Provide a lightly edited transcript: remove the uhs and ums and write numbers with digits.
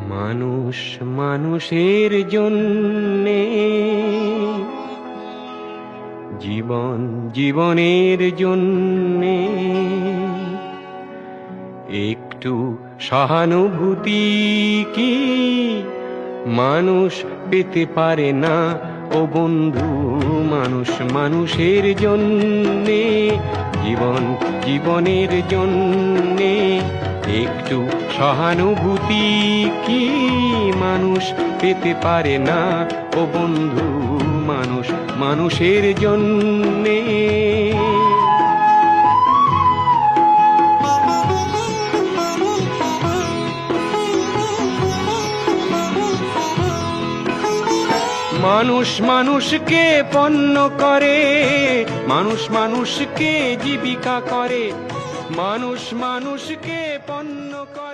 মানুষ মানুষের জন্যে, জীবন জীবনের জন্যে একটু সহানুভূতি কি মানুষ পেতে পারে না? ও বন্ধু, মানুষ মানুষের জন্যে, জীবন জীবনের জন্যে একটু সহানুভূতি কি মানুষ পেতে পারে না? ও বন্ধু, মানুষ মানুষের জন্যে। মানুষ মানুষকে পণ্য করে, মানুষ মানুষকে জীবিকা করে, মানুষ মানুষকে পণ্য করে।